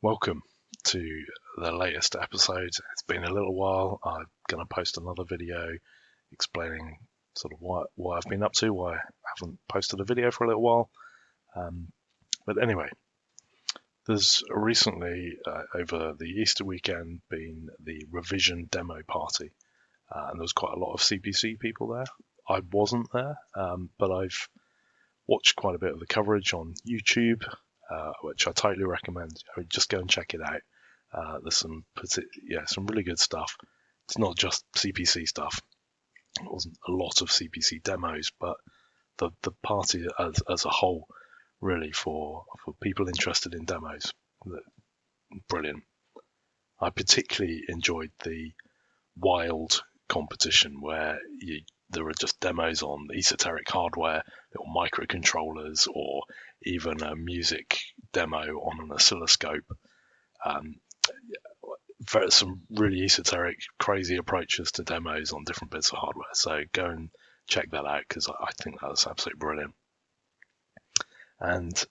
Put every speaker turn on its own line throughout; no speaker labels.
Welcome to the latest episode. It's been a little while. I'm going to post another video explaining sort of what I've been up to, why I haven't posted a video for a little while. But anyway, there's recently, over the Easter weekend, been the revision demo party. And there was quite a lot of CPC people there. I wasn't there, but I've watched quite a bit of the coverage on YouTube, which I totally recommend. Just go and check it out. There's some really good stuff. It's not just CPC stuff. It wasn't a lot of CPC demos, but the party as a whole, really for people interested in demos, brilliant. I particularly enjoyed the wild competition where there are just demos on esoteric hardware, little microcontrollers, or even a music demo on an oscilloscope. Some really esoteric, crazy approaches to demos on different bits of hardware. So go and check that out because I think that's absolutely brilliant. And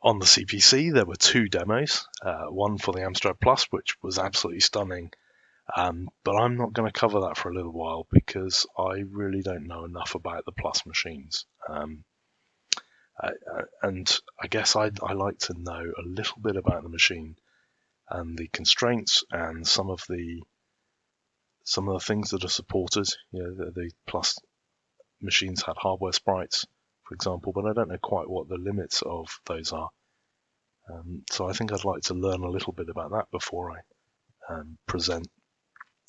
on the CPC, there were two demos. One for the Amstrad Plus, which was absolutely stunning. But I'm not going to cover that for a little while because I really don't know enough about the Plus machines. And I guess I'd like to know a little bit about the machine and the constraints and some of the things that are supported. The Plus machines had hardware sprites, for example, but I don't know quite what the limits of those are. So I think I'd like to learn a little bit about that before I present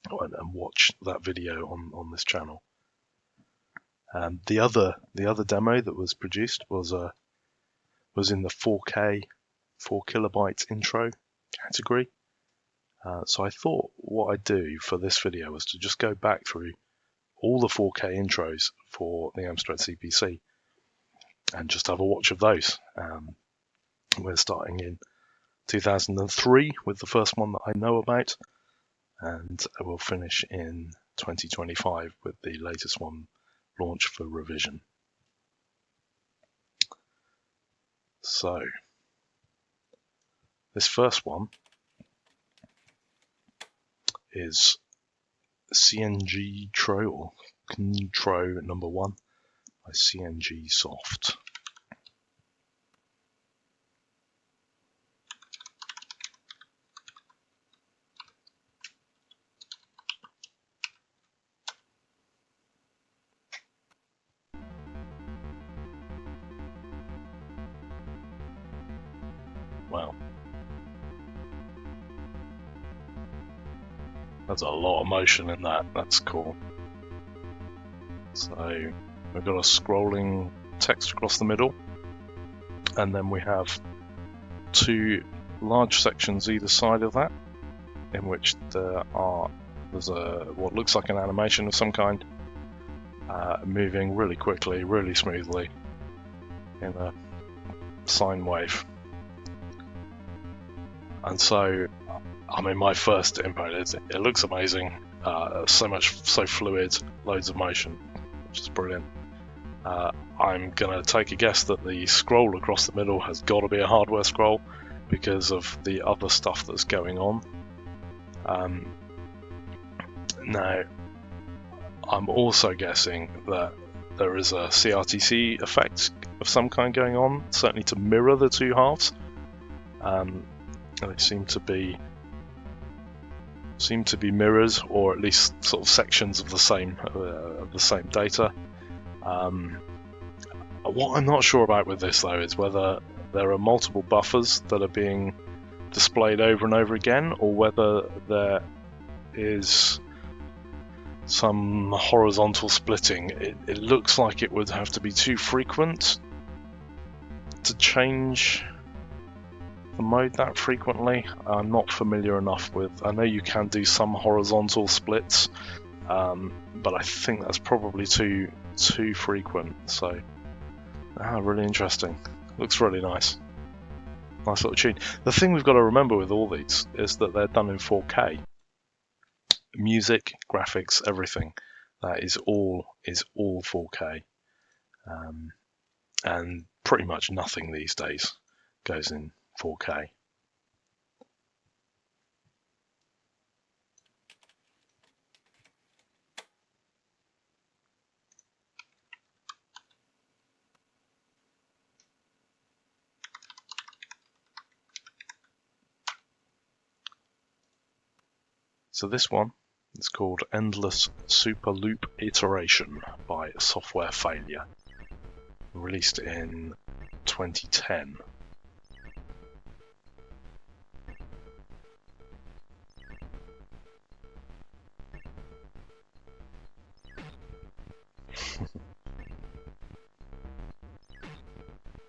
and watch that video on this channel. The other demo that was produced was in the 4K 4 kilobyte intro category. So I thought what I'd do for this video was to just go back through all the 4K intros for the Amstrad CPC and just have a watch of those. We're starting in 2003 with the first one that I know about, and we'll finish in 2025 with the latest one launched for revision. So this first one is CNGTRO, or CNGTRO number 1 by CNGSoft. Wow. There's a lot of motion in that. That's cool. So we've got a scrolling text across the middle, and then we have two large sections either side of that, in which there's what looks like an animation of some kind, moving really quickly, really smoothly in a sine wave. And so, I mean, my first input is it looks amazing, so fluid, loads of motion, which is brilliant. I'm gonna take a guess that the scroll across the middle has got to be a hardware scroll because of the other stuff that's going on. Now, I'm also guessing that there is a CRTC effect of some kind going on, certainly to mirror the two halves. They seem to be mirrors, or at least sort of sections of the same data. What I'm not sure about with this though is whether there are multiple buffers that are being displayed over and over again, or whether there is some horizontal splitting. It looks like it would have to be too frequent to change the mode that frequently. I'm not familiar enough with. I know you can do some horizontal splits, but I think that's probably too frequent. So, really interesting. Looks really nice. Nice little tune. The thing we've got to remember with all these is that they're done in 4K. Music, graphics, everything. That is all 4K. And pretty much nothing these days goes in 4K. So this one is called Endless Superloop Iteration by Software Failure, released in 2010.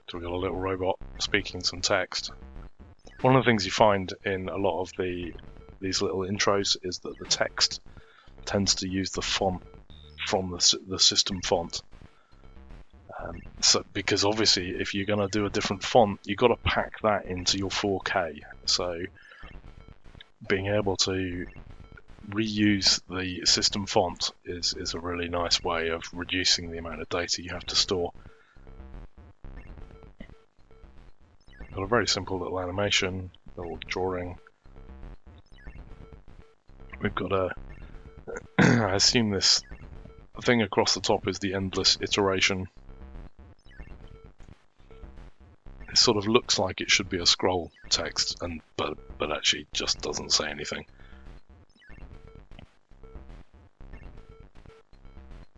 So we've got a little robot speaking some text. One of the things you find in a lot of these little intros is that the text tends to use the font from the system font. So because obviously if you're going to do a different font, you've got to pack that into your 4K. So being able to reuse the system font is a really nice way of reducing the amount of data you have to store. Got a very simple little animation, little drawing. We've got a I assume this thing across the top is the endless iteration. It sort of looks like it should be a scroll text, but actually just doesn't say anything.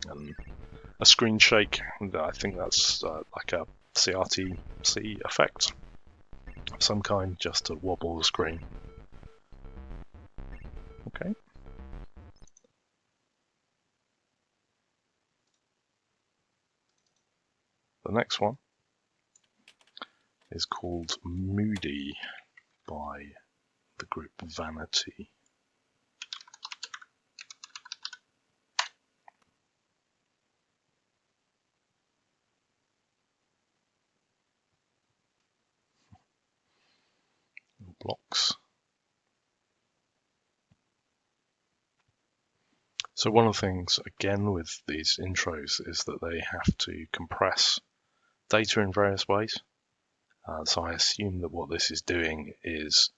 And a screen shake, I think that's like a CRTC effect of some kind, just to wobble the screen. Okay. The next one is called Moody by the group Vanity. Blocks. So one of the things, again, with these intros is that they have to compress data in various ways. So I assume that what this is doing is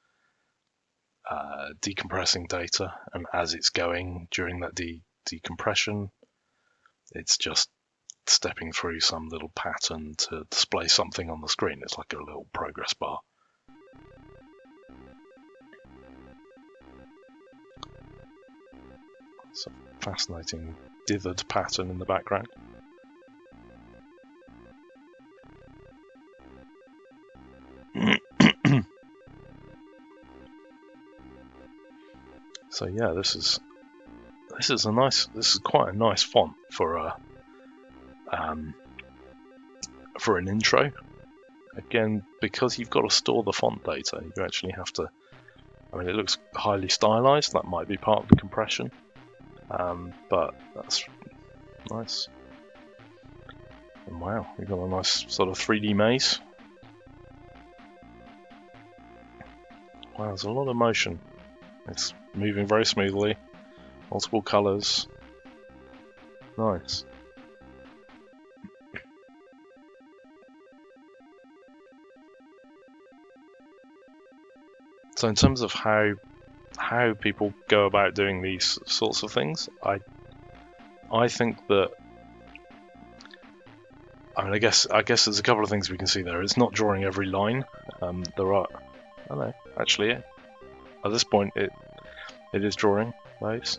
decompressing data, and as it's going during that decompression, it's just stepping through some little pattern to display something on the screen. It's like a little progress bar. It's a fascinating dithered pattern in the background. So yeah, this is quite a nice font for an intro. Again, because you've got to store the font data, you actually have to. I mean, it looks highly stylized. That might be part of the compression, but that's nice. And wow, we've got a nice sort of 3D maze. Wow, there's a lot of motion. It's moving very smoothly. Multiple colours. Nice. So in terms of how people go about doing these sorts of things, I think that, I mean, I guess there's a couple of things we can see there. It's not drawing every line. There are, I don't know, actually, at this point it is drawing those.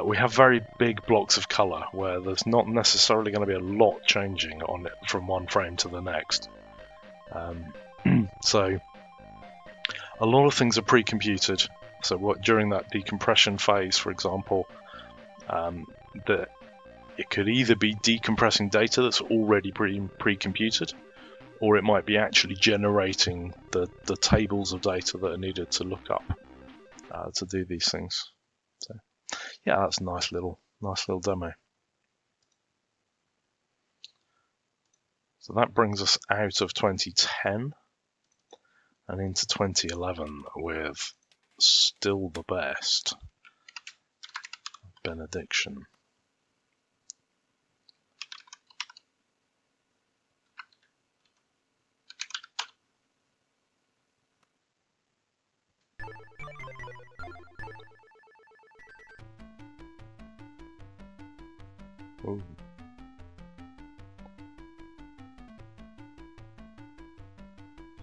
We have very big blocks of colour where there's not necessarily going to be a lot changing on it from one frame to the next. So a lot of things are pre-computed. So what during that decompression phase, for example, that it could either be decompressing data that's already pre-computed, or it might be actually generating the tables of data that are needed to look up to do these things. So yeah, that's a nice little demo. So that brings us out of 2010 and into 2011 with still the best, Benediction. Ooh.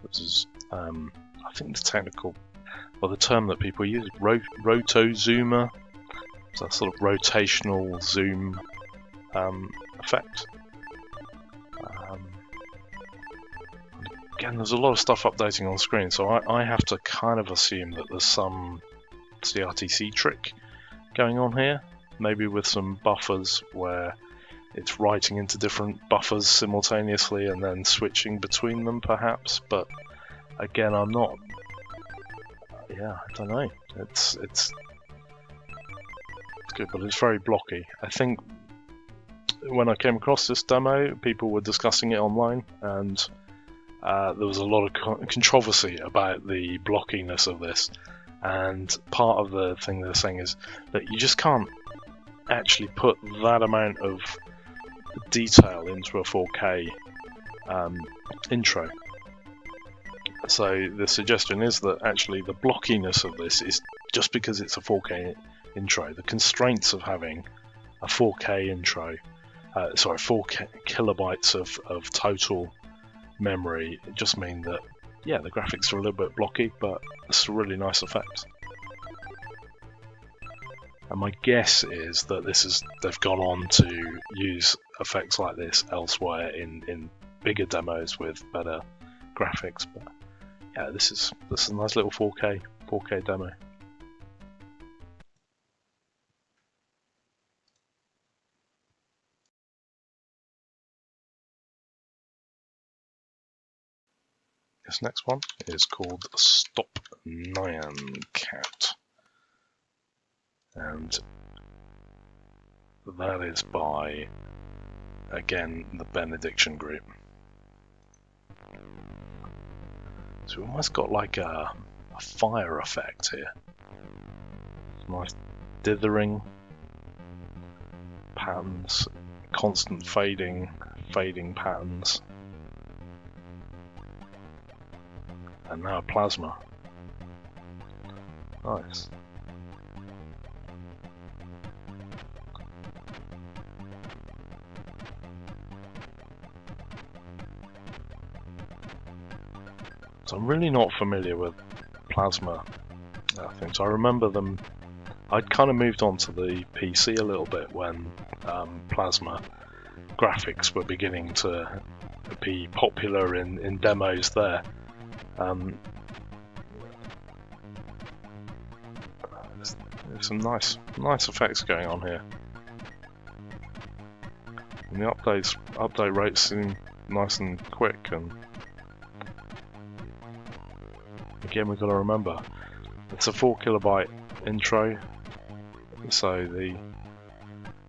This is, I think the technical well, the term that people use, rotozoomer. So that sort of rotational zoom effect. Again, there's a lot of stuff updating on screen, so I have to kind of assume that there's some CRTC trick going on here, maybe with some buffers where it's writing into different buffers simultaneously and then switching between them, perhaps. But again, I'm not. Yeah, I don't know. It's good, but it's very blocky. I think when I came across this demo, people were discussing it online, and there was a lot of controversy about the blockiness of this. And part of the thing they're saying is that you just can't actually put that amount of detail into a 4K intro. So the suggestion is that actually the blockiness of this is just because it's a 4K intro. The constraints of having a 4K intro, 4 kilobytes of total memory, just mean that, yeah, the graphics are a little bit blocky, but it's a really nice effect. And my guess is that they've gone on to use effects like this elsewhere in bigger demos with better graphics. But yeah, this is a nice little 4K demo. This next one is called Stop Nyan Cat, and that is by, again, the Benediction group. So we've almost got like a fire effect here. Nice dithering patterns, constant fading patterns. And now plasma. Nice. So I'm really not familiar with plasma things. I remember them. I'd kind of moved on to the PC a little bit when plasma graphics were beginning to be popular in demos there. There's some nice effects going on here, and the update rates seem nice and quick. And again, we've got to remember it's a 4 kilobyte intro, so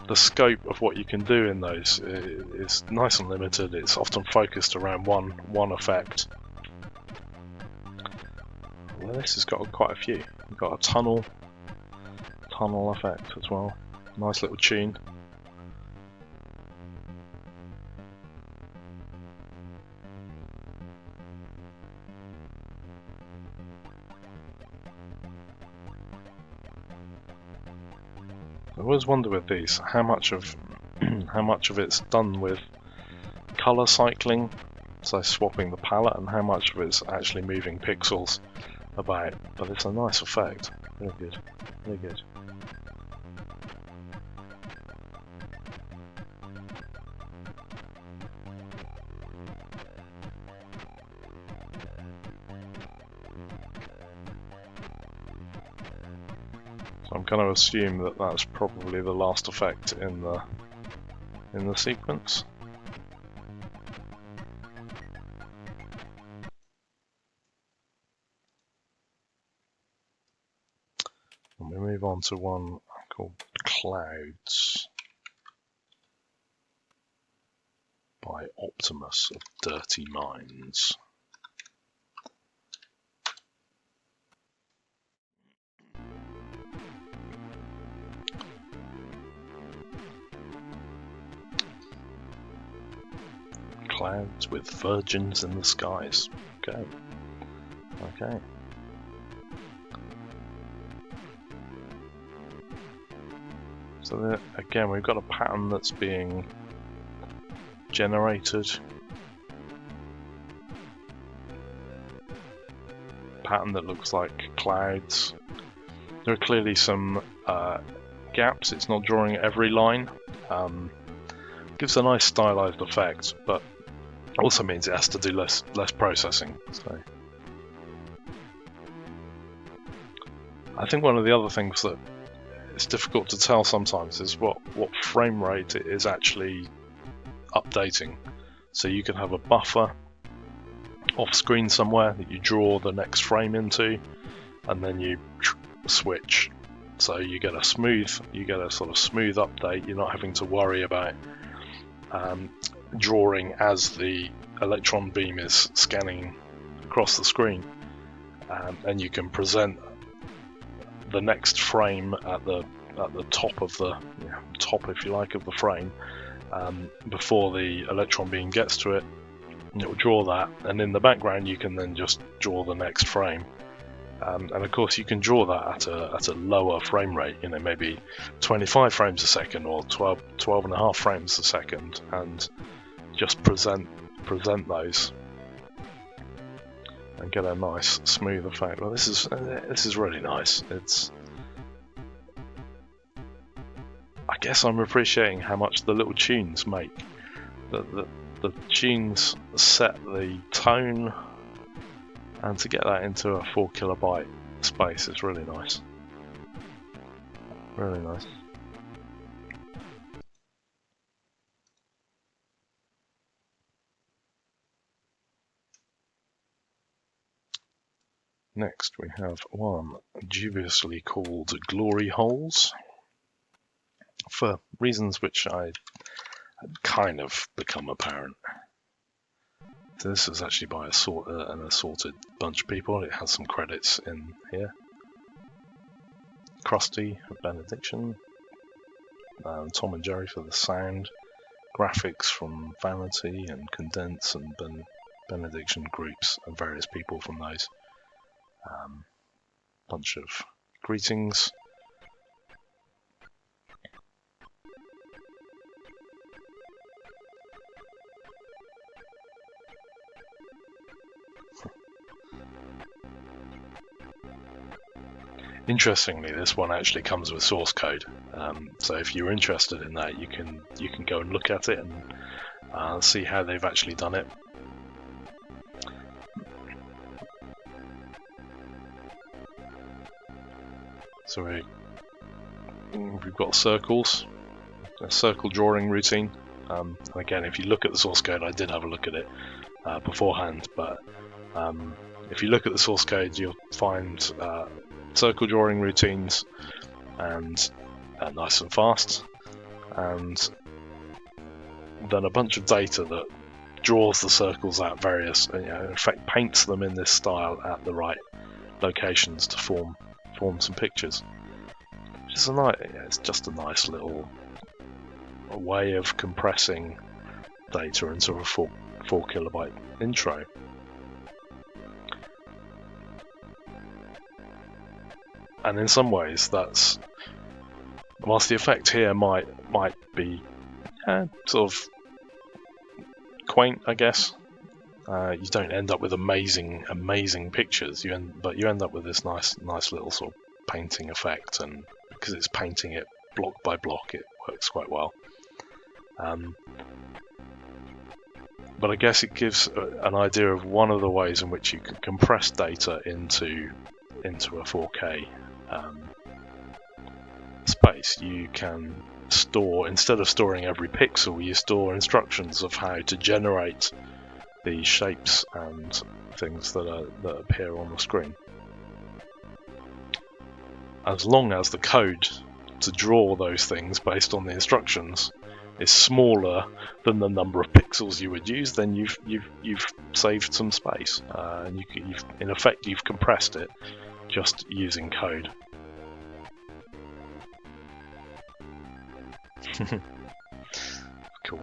the scope of what you can do in those is nice and limited. It's often focused around one effect. Well, this has got quite a few. We've got a tunnel effect as well. Nice little tune. I always wonder with these how much of it's done with color cycling, so swapping the palette, and how much of it's actually moving pixels about. But it's a nice effect. Really good. Really good. So I'm going to assume that that's probably the last effect in the sequence. And we move on to one called Clouds by Optimus of Dirty Minds. Clouds with virgins in the skies. Okay. Okay. So again, we've got a pattern that's being generated. pattern that looks like clouds. There are clearly some gaps. It's not drawing every line. Gives a nice stylized effect, but also means it has to do less processing. So I think one of the other things that it's difficult to tell sometimes is what frame rate it is actually updating. So you can have a buffer off screen somewhere that you draw the next frame into, and then you switch. So you get a sort of smooth update. You're not having to worry about drawing as the electron beam is scanning across the screen, and you can present the next frame at the top of the top, if you like, of the frame before the electron beam gets to it. It will draw that, and in the background you can then just draw the next frame. And of course you can draw that at a lower frame rate, maybe 25 frames a second or 12 and a half frames a second, and just present those and get a nice smooth effect. Well, this is really nice. I guess I'm appreciating how much the little tunes make. The tunes set the tone, and to get that into a 4 kilobyte space is really nice. Really nice. Next we have one dubiously called Glory Holes, for reasons which I had kind of become apparent. So this is actually by an assorted bunch of people. It has some credits in here. Krusty for Benediction, Tom and Jerry for the sound, graphics from Vanity and Condense and Benediction groups and various people from those. Bunch of greetings. Interestingly, this one actually comes with source code, so if you're interested in that, you can go and look at it and see how they've actually done it. So we've got circles, a circle drawing routine. Again, if you look at the source code, I did have a look at it beforehand, but if you look at the source code, you'll find circle drawing routines and nice and fast, and then a bunch of data that draws the circles at various, in effect paints them in this style at the right locations to form some pictures. It's just a nice little way of compressing data into a 4 kilobyte intro. And in some ways, that's, whilst the effect here might be sort of quaint, I guess. You don't end up with amazing pictures. But you end up with this nice little sort of painting effect, and because it's painting it block by block, it works quite well. But I guess it gives an idea of one of the ways in which you can compress data into a 4K space. You can store, instead of storing every pixel, you store instructions of how to generate the shapes and things that appear on the screen. As long as the code to draw those things based on the instructions is smaller than the number of pixels you would use, then you've saved some space, and you've in effect you've compressed it just using code. Cool.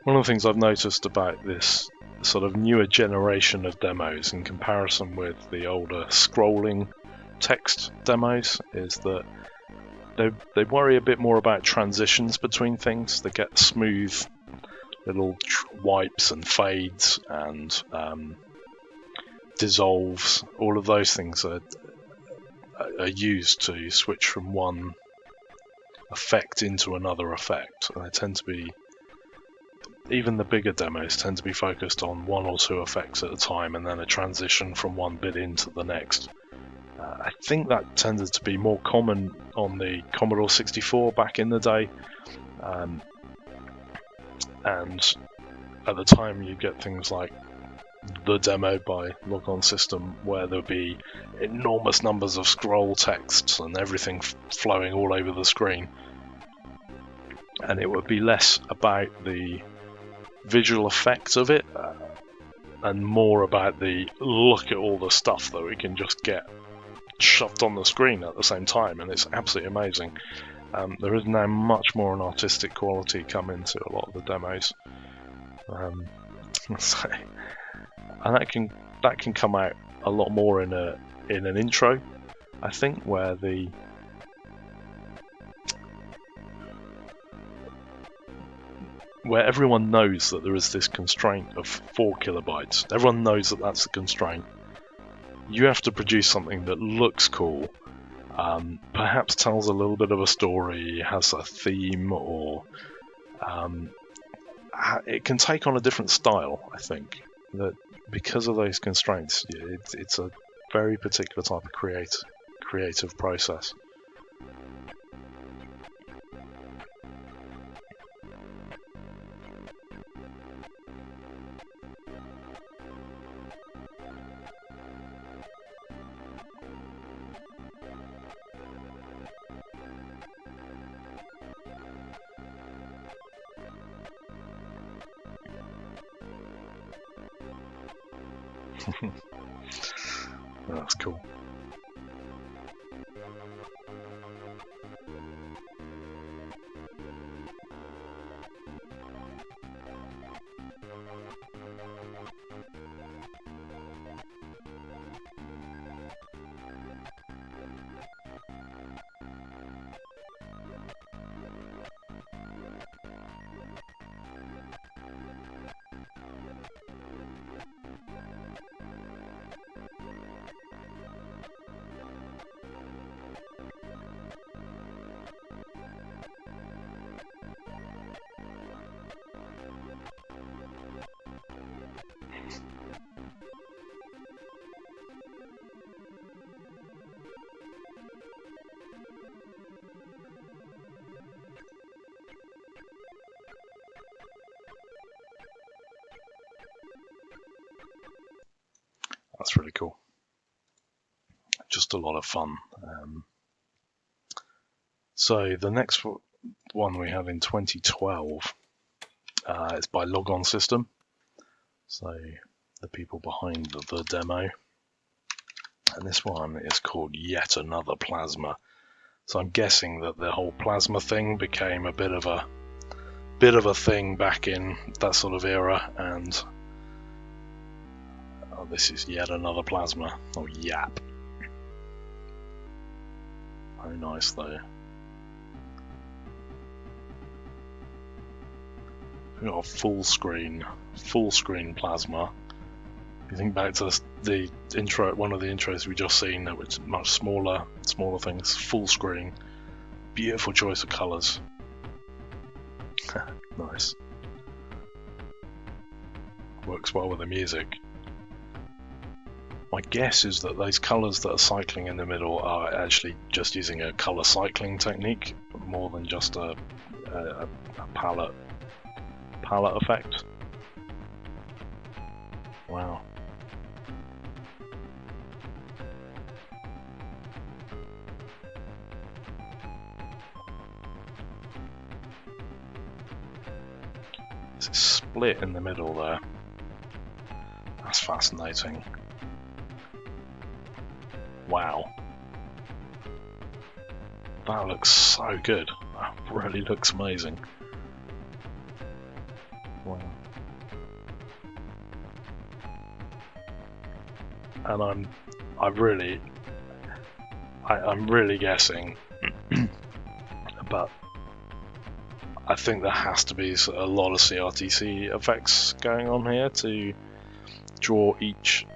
One of the things I've noticed about this sort of newer generation of demos in comparison with the older scrolling text demos is that they worry a bit more about transitions between things. They get smooth little wipes and fades and dissolves. All of those things are used to switch from one effect into another effect, and they tend to be, even the bigger demos tend to be focused on one or two effects at a time, and then a transition from one bit into the next. I think that tended to be more common on the Commodore 64 back in the day, and at the time you get things like the demo by Logon System, where there'll be enormous numbers of scroll texts and everything flowing all over the screen, and it would be less about the visual effects of it and more about the look at all the stuff that we can just get shoved on the screen at the same time, and it's absolutely amazing. There is now much more an artistic quality come into a lot of the demos, so, and that can come out a lot more in an intro, I think, where everyone knows that there is this constraint of 4 kilobytes. Everyone knows that that's the constraint. You have to produce something that looks cool, perhaps tells a little bit of a story, has a theme, or it can take on a different style, I think, that because of those constraints. It's a very particular type of creative process. That's cool. That's really cool. Just a lot of fun. So the next one we have in 2012 is by Logon System. So the people behind the demo. And this one is called Yet Another Plasma. So I'm guessing that the whole plasma thing became a bit of a thing back in that sort of era, and this is Yet Another Plasma, or YAP. Very nice though. We've got a full screen plasma. If you think back to the intro, one of the intros we just seen, that was much smaller things, full screen, beautiful choice of colours. Nice. Works well with the music. My guess is that those colours that are cycling in the middle are actually just using a colour cycling technique, more than just a palette effect. Wow. It's split in the middle there. That's fascinating. Wow. That looks so good. That really looks amazing. Wow. And I'm really guessing but I think there has to be a lot of CRTC effects going on here to draw each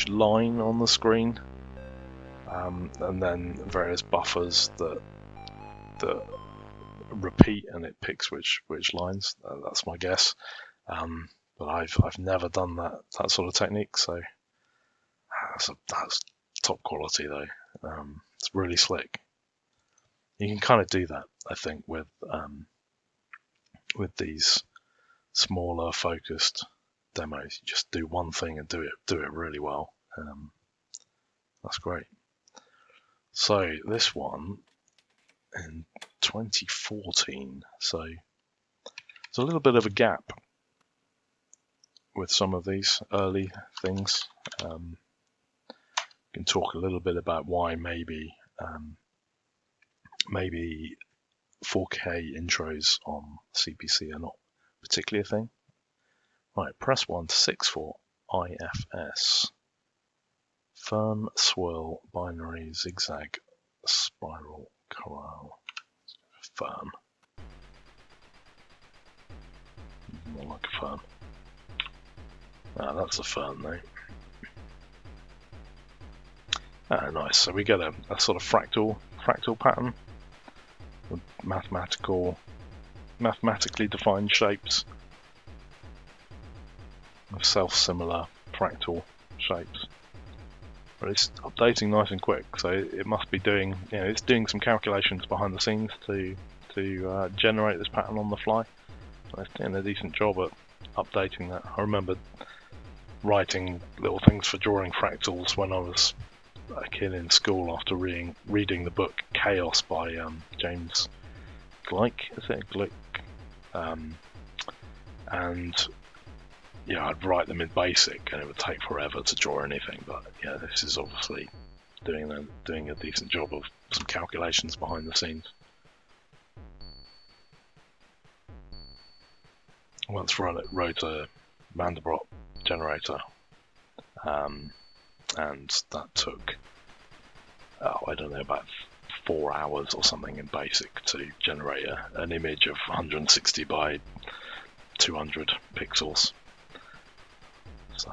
line on the screen, and then various buffers that repeat, and it picks which lines. That's my guess. But I've never done that sort of technique, so that's top quality though. It's really slick. You can kind of do that, I think, with these smaller focused demos. You just do one thing and do it really well. That's great. So this one in 2014, so there's a little bit of a gap with some of these early things. Can talk a little bit about why maybe 4K intros on CPC are not particularly a thing. Right, press 1 to 6 for IFS. Fern, swirl, binary, zigzag, spiral, corral. Fern. More like a fern. Ah, that's a fern though. Ah, nice. So we get a sort of fractal pattern with mathematically defined shapes of self-similar fractal shapes. But it's updating nice and quick, so it must be doing, it's doing some calculations behind the scenes to generate this pattern on the fly. So it's doing a decent job at updating that. I remember writing little things for drawing fractals when I was a kid in school after reading the book Chaos by James Gleick, and yeah, I'd write them in BASIC and it would take forever to draw anything, but yeah, this is obviously doing a decent job of some calculations behind the scenes. Once wrote a Wunderbar generator, and that took, I don't know, about 4 hours or something in BASIC to generate an image of 160 by 200 pixels. So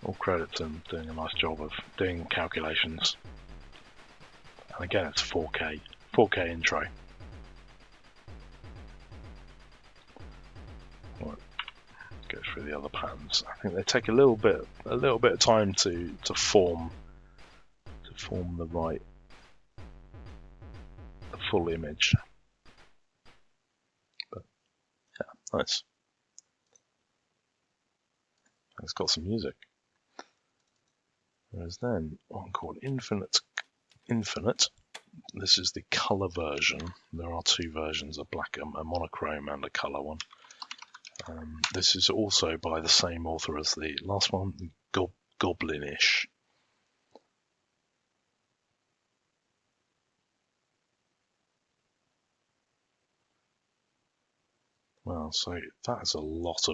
all credit to them doing a nice job of doing calculations. And again, it's 4K intro. Right, go through the other patterns. I think they take a little bit of time to form the full image. But yeah, nice. It's got some music. There's then one called Infinite. This is the color version. There are two versions, a black, a monochrome, and a color one. This is also by the same author as the last one, Goblinish. Well, so that's a lot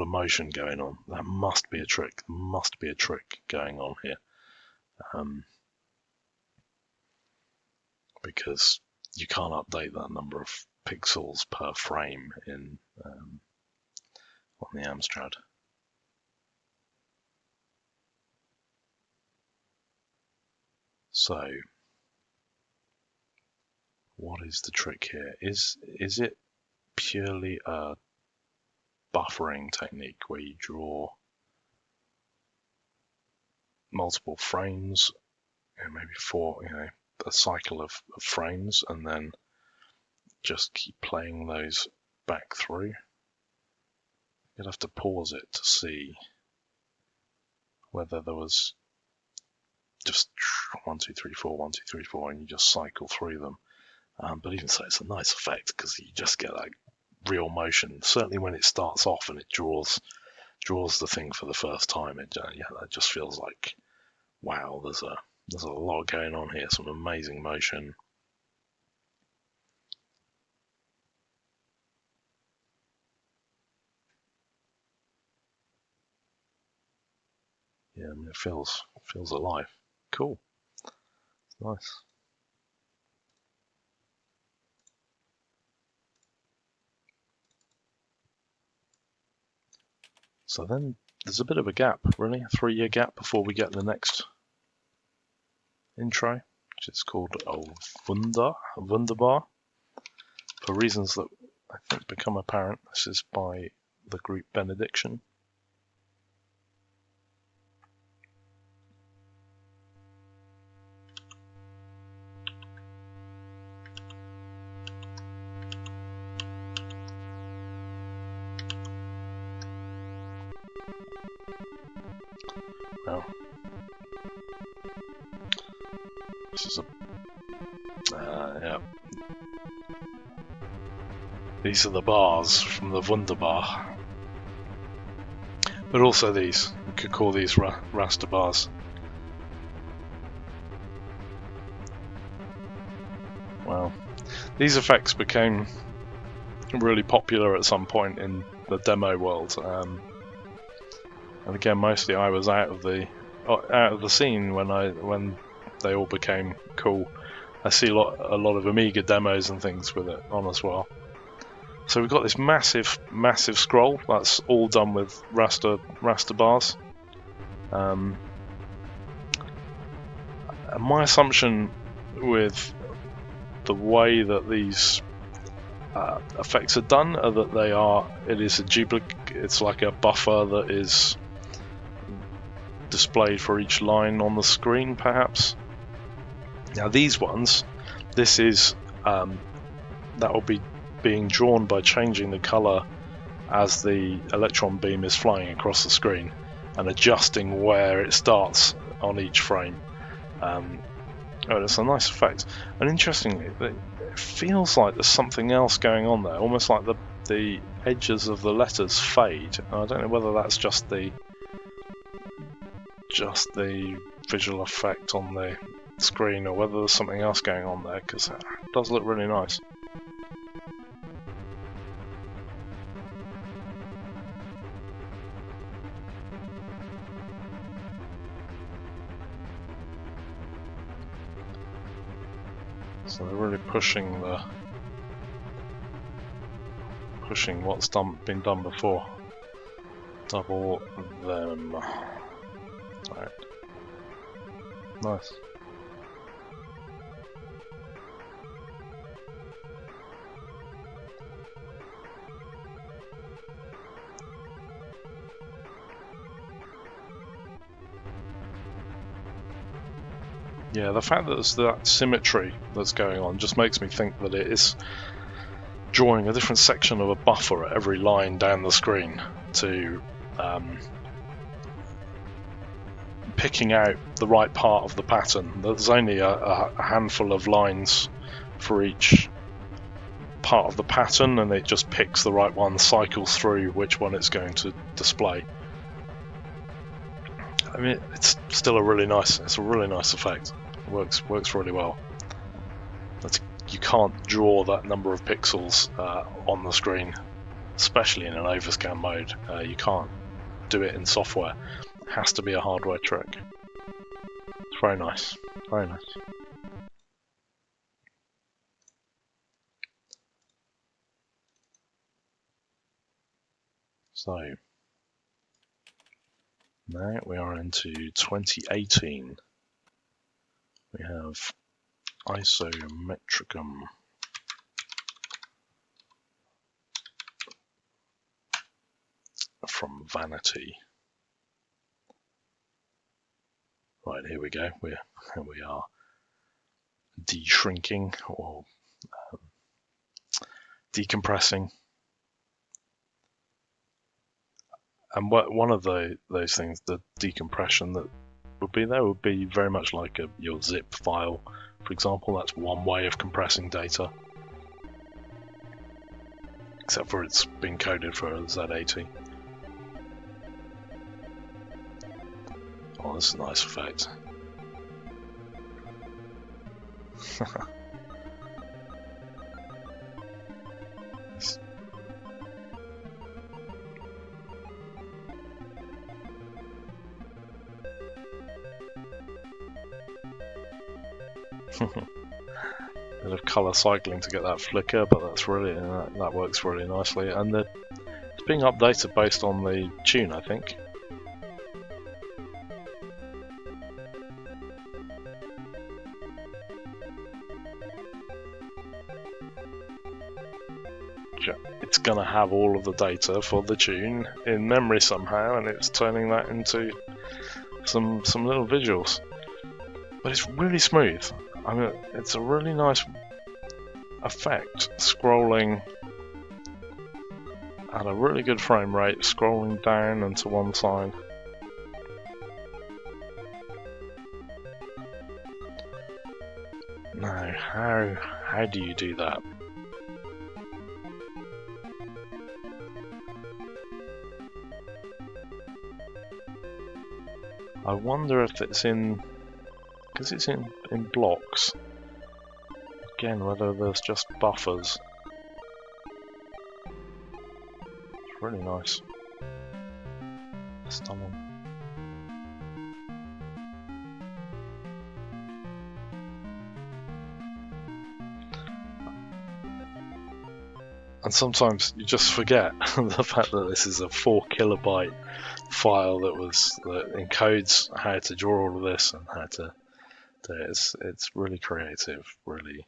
of motion going on. That must be a trick. There must be a trick going on here, because you can't update that number of pixels per frame on the Amstrad. So, what is the trick here? Is it purely a buffering technique where you draw multiple frames, maybe a cycle of frames, and then just keep playing those back through? You'd have to pause it to see whether there was just 1, 2, 3, 4, 1, 2, 3, 4, and you just cycle through them. But even so, it's a nice effect because you just get like real motion. Certainly when it starts off and it draws the thing for the first time, it just feels like, wow, there's a lot going on here. Some amazing motion. Yeah, I mean, it feels alive. Cool. Nice. So then there's a bit of a gap, really, a 3-year gap before we get the next intro, which is called Wunderbar, for reasons that I think become apparent. This is by the group Benediction. Well, this is yeah. These are the bars from the Wunderbar, but also these. We could call these raster bars. Well, these effects became really popular at some point in the demo world. And again, mostly I was out of the scene when they all became cool. I see a lot of Amiga demos and things with it on as well. So we've got this massive scroll that's all done with raster bars. And my assumption with the way that these effects are done are that it is a duplicate. It's like a buffer that is displayed for each line on the screen, perhaps. Now these ones, this is that will be being drawn by changing the color as the electron beam is flying across the screen and adjusting where it starts on each frame. It's a nice effect, and interestingly, it feels like there's something else going on there, almost like the edges of the letters fade. I don't know whether that's just the visual effect on the screen or whether there's something else going on there, because it does look really nice. So they're really pushing what's been done before. Double them. Right. Nice. Yeah, the fact that there's that symmetry that's going on just makes me think that it is drawing a different section of a buffer at every line down the screen to picking out the right part of the pattern. There's only a handful of lines for each part of the pattern, and it just picks the right one, cycles through which one it's going to display. I mean, it's still a really nice effect. It works really well. You can't draw that number of pixels on the screen, especially in an overscan mode. You can't do it in software. It has to be a hardware trick. It's very nice. Very nice. So now we are into 2018. We have Isometrikum. From Vanity. Right, here we go. We are de-shrinking or decompressing. And one of those things, the decompression that would be there, would be very much like your zip file, for example. That's one way of compressing data, except for it's been coded for Z80. Oh, this is a nice effect. Bit of colour cycling to get that flicker, but that's really that works really nicely, and it's being updated based on the tune, I think. It's going to have all of the data for the tune in memory somehow, and it's turning that into some little visuals. But it's really smooth. I mean, it's a really nice effect, scrolling at a really good frame rate, scrolling down and to one side. Now, how do you do that? I wonder if it's in, because it's in blocks. Again, whether there's just buffers. It's really nice. Stunning. And sometimes you just forget the fact that this is a 4 kilobyte file that encodes how to draw all of this and how to do it. It's really creative, really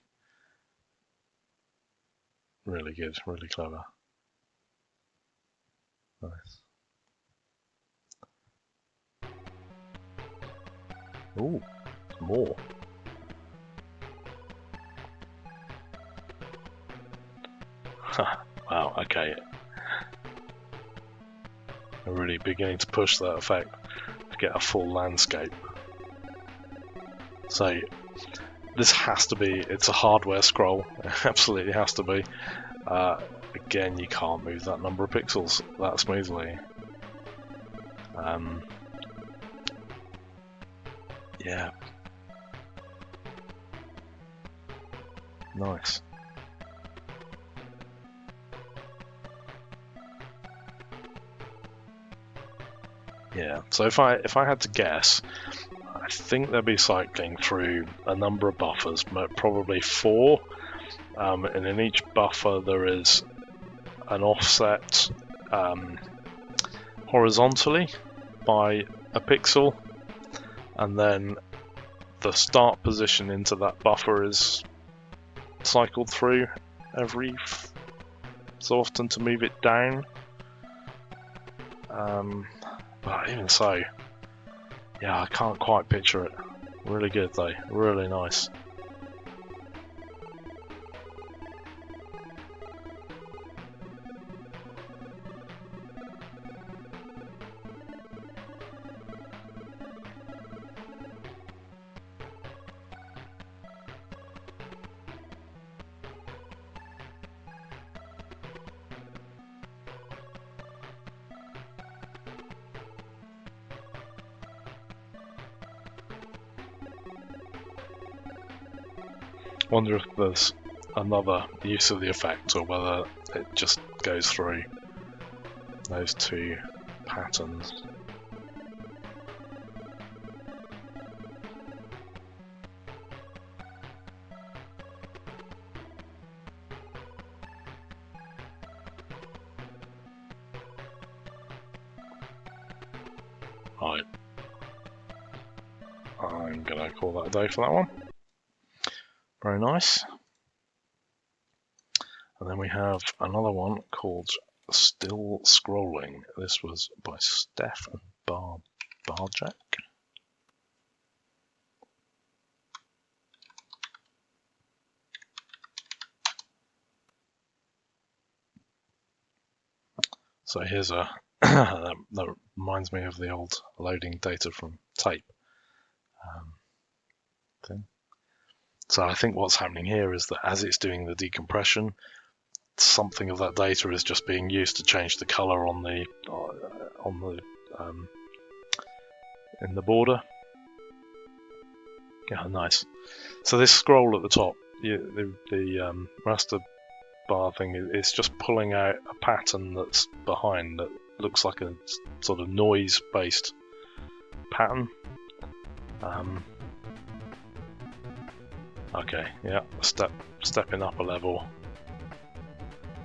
good, really clever. Nice. Ooh, more. Wow, okay. I'm really beginning to push that effect to get a full landscape. So, this has to be, it's a hardware scroll, it absolutely has to be. Again, you can't move that number of pixels that smoothly. Yeah. Nice. Yeah, so if I had to guess, I think they'll be cycling through a number of buffers, probably 4, and in each buffer there is an offset horizontally by a pixel, and then the start position into that buffer is cycled through every so often to move it down. But even so, yeah, I can't quite picture it. Really good though, really nice. Wonder if there's another use of the effect, or whether it just goes through those 2 patterns. Right. I'm gonna call that a day for that one. Very nice. And then we have another one called Still Scrolling. This was by Steph and Barjack. So here's a that reminds me of the old loading data from tape thing. So I think what's happening here is that as it's doing the decompression, something of that data is just being used to change the color on the in the border. Yeah, nice. So this scroll at the top, the raster bar thing, is just pulling out a pattern that's behind that looks like a sort of noise-based pattern. Okay, yeah, stepping up a level.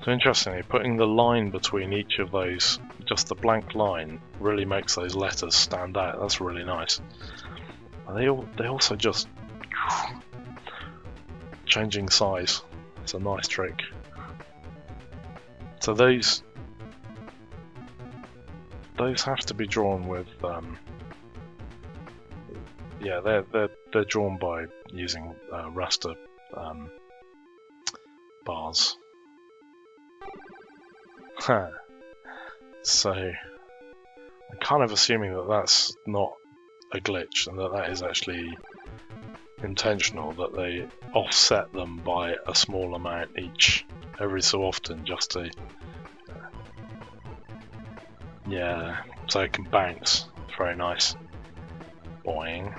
So interestingly, putting the line between each of those, just the blank line, really makes those letters stand out. That's really nice. And they also just changing size. It's a nice trick. So those have to be drawn with yeah, they're drawn by using raster bars. So I'm kind of assuming that that's not a glitch and that is actually intentional, that they offset them by a small amount each every so often, just to yeah, so it can bounce. It's very nice. Boing.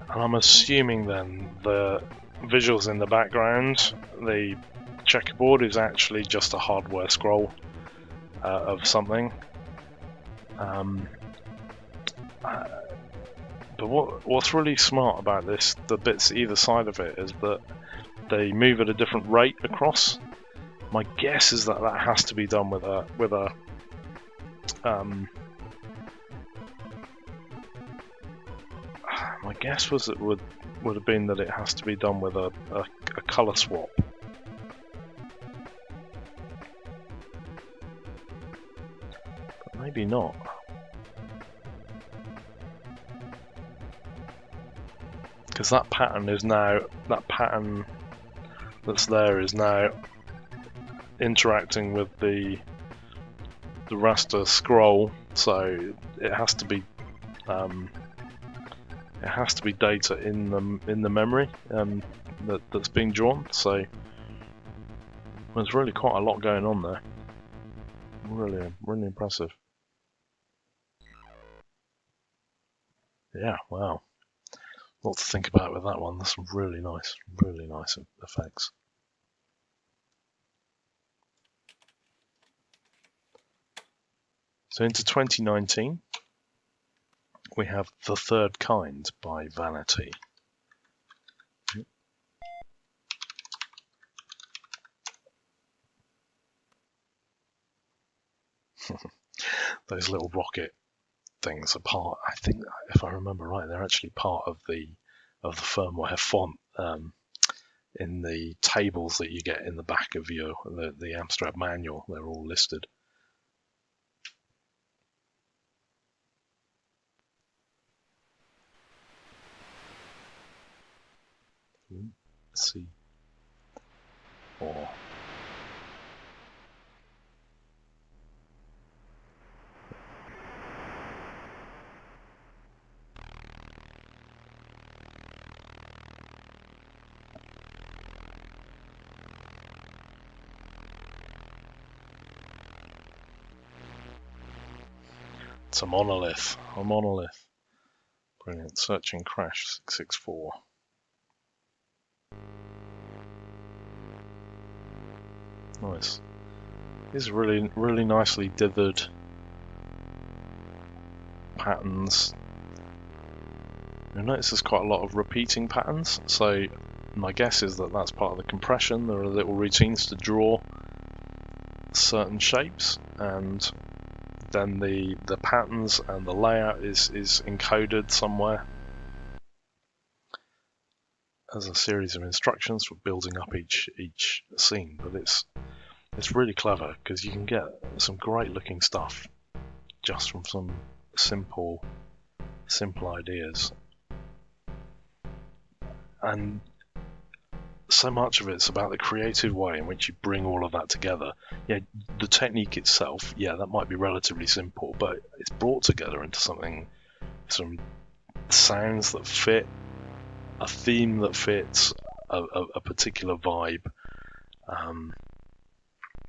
And I'm assuming then the visuals in the background, the checkerboard is actually just a hardware scroll of something. But what's really smart about this, the bits either side of it, is that they move at a different rate across. My guess is that has to be done with a my guess was it would have been that it has to be done with a color swap. But maybe not. Because that pattern that's there is now interacting with the raster scroll, so it has to be data in the memory that's being drawn. So there's really quite a lot going on there. Really impressive. Yeah, wow. A lot to think about with that one. That's some really nice effects. So into 2019, we have The Third Kind by Vanity. Those little rocket things are part, I think, if I remember right, they're actually part of the firmware font in the tables that you get in the back of the Amstrad manual. They're all listed. Let's see. Or it's a monolith. Brilliant. Search and crash 664. Nice. These are really nicely dithered patterns. You'll notice there's quite a lot of repeating patterns, so my guess is that that's part of the compression. There are little routines to draw certain shapes, and then the patterns and the layout is encoded somewhere as a series of instructions for building up each scene. But it's really clever because you can get some great looking stuff just from some simple ideas, and so much of it's about the creative way in which you bring all of that together. Yeah, the technique itself, yeah, that might be relatively simple, but it's brought together into something, some sounds that fit, a theme that fits, a particular vibe.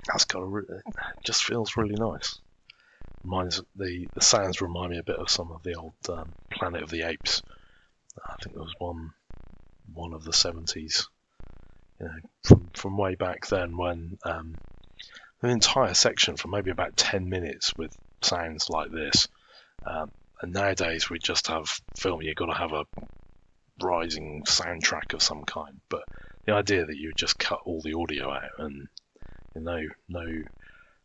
That's got it just feels really nice. The sounds remind me a bit of some of the old Planet of the Apes. I think there was one of the 70s. You know, from way back then, when an entire section for maybe about 10 minutes with sounds like this, And nowadays we just have film. You've got to have a rising soundtrack of some kind. But the idea that you just cut all the audio out and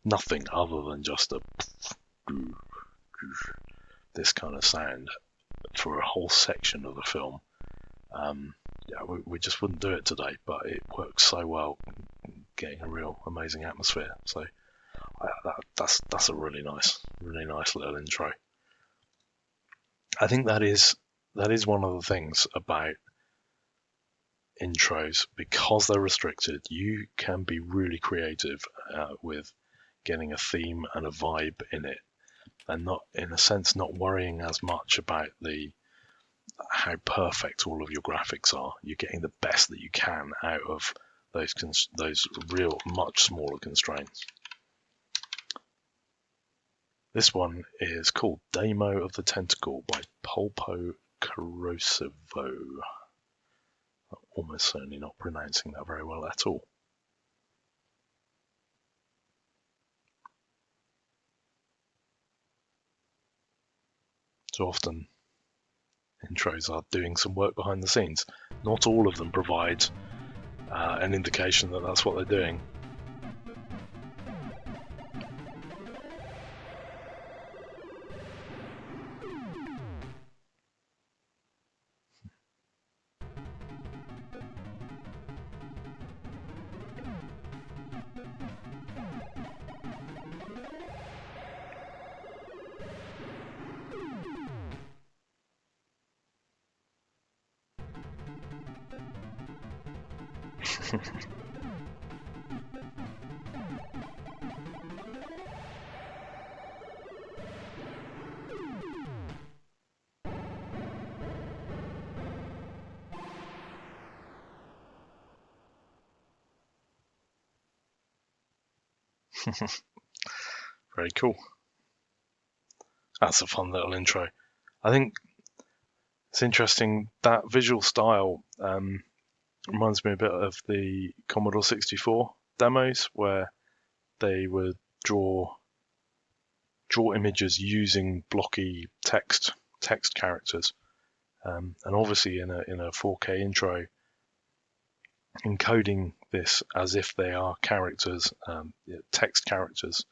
nothing other than just this kind of sound for a whole section of the film. Yeah, we just wouldn't do it today, but it works so well, getting a real amazing atmosphere. So that's a really nice little intro. I think that is one of the things about intros, because they're restricted. You can be really creative with getting a theme and a vibe in it, and not, in a sense, not worrying as much about how perfect all of your graphics are. You're getting the best that you can out of those real much smaller constraints. This one is called Daymo of the Tentacle by Polpo Corrosivo. I'm almost certainly not pronouncing that very well at all. So often intros are doing some work behind the scenes. Not all of them provide an indication that that's what they're doing. Very cool. That's a fun little intro. I think it's interesting, that visual style reminds me a bit of the Commodore 64 demos, where they would draw images using blocky text characters, and obviously in a 4K intro, encoding this as if they are characters, text characters,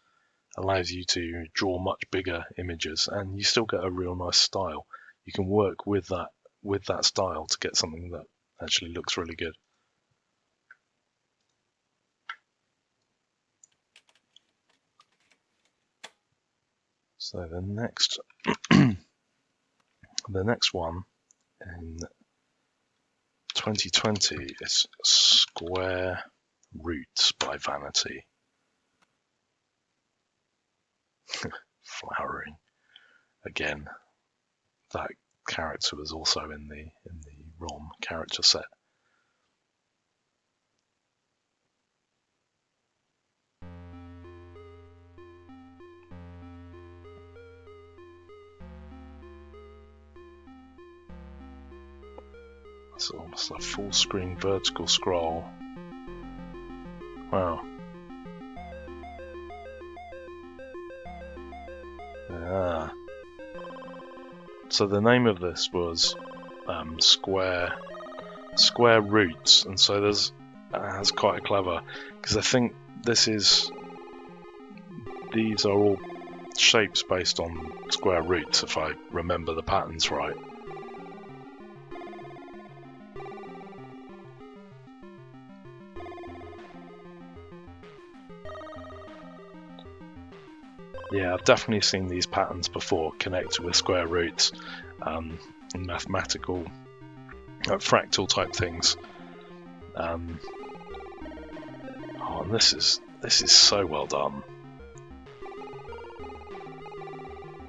allows you to draw much bigger images, and you still get a real nice style. You can work with that style to get something that actually looks really good. So the next one in 2020 is Square Roots by Vanity. Flowering. Again, that character was also in the ROM character set. It's almost a full screen vertical scroll. Wow. Ah. So the name of this was Square Roots, and so that's quite clever, because I think these are all shapes based on square roots, if I remember the patterns right. Yeah, I've definitely seen these patterns before connected with square roots, and mathematical, fractal type things. And this is so well done.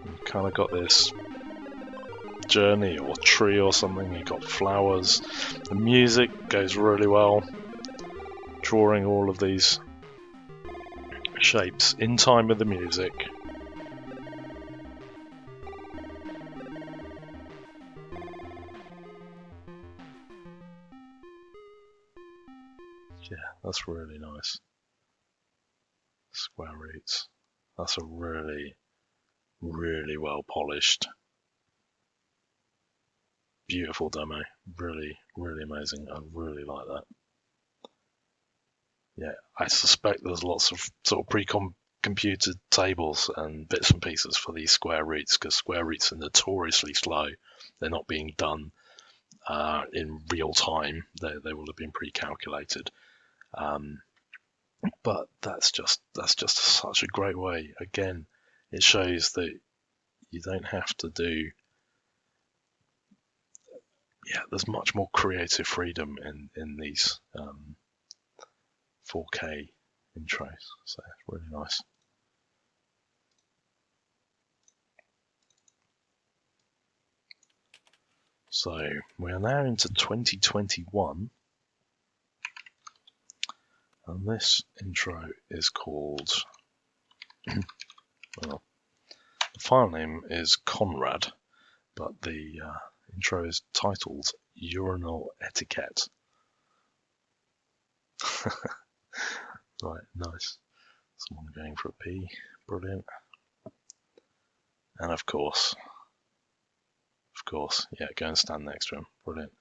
You've kind of got this journey or tree or something. You've got flowers. The music goes really well, drawing all of these shapes in time with the music. Yeah, that's really nice. Square roots. That's a really, really well polished beautiful demo. Really, really amazing. I really like that. Yeah, I suspect there's lots of sort of pre-computed tables and bits and pieces for these square roots, because square roots are notoriously slow. They're not being done in real time. They will have been pre-calculated. But that's just such a great way. Again, it shows that you don't have to do. Yeah, there's much more creative freedom in these 4K intros, so it's really nice. So we are now into 2021, and this intro is called, well, the file name is Conrad, but the intro is titled Urinal Etiquette. Right, nice. Someone going for a pee, brilliant. And of course, yeah, go and stand next to him, brilliant.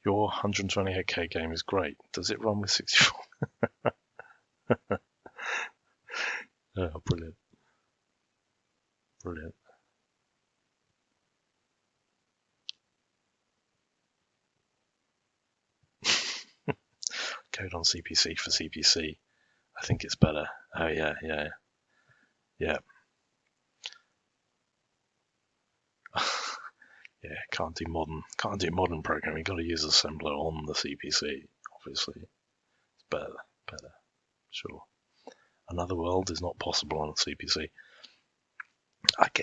Your 128K game is great. Does it run with 64? Oh, brilliant. Brilliant. Code on CPC for CPC. I think it's better. Oh yeah. Yeah, can't do modern programming. You've got to use assembler on the CPC, obviously. It's better, sure. Another world is not possible on a CPC.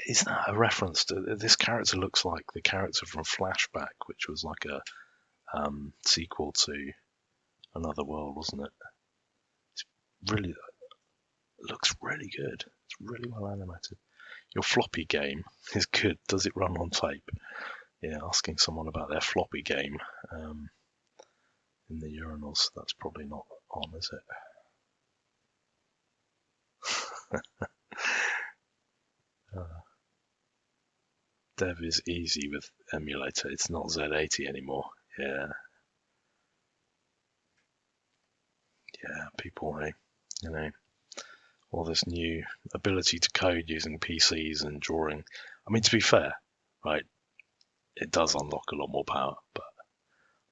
Is that a reference to this character? Looks like the character from Flashback, which was like a sequel to Another World, wasn't it? It's really, it looks really good. It's really well animated. Your floppy game is good. Does it run on tape? Yeah, asking someone about their floppy game in the urinals. That's probably not on, is it? Dev is easy with emulator. It's not Z80 anymore. Yeah, people, all this new ability to code using PCs and drawing. I mean, to be fair, right, it does unlock a lot more power, but I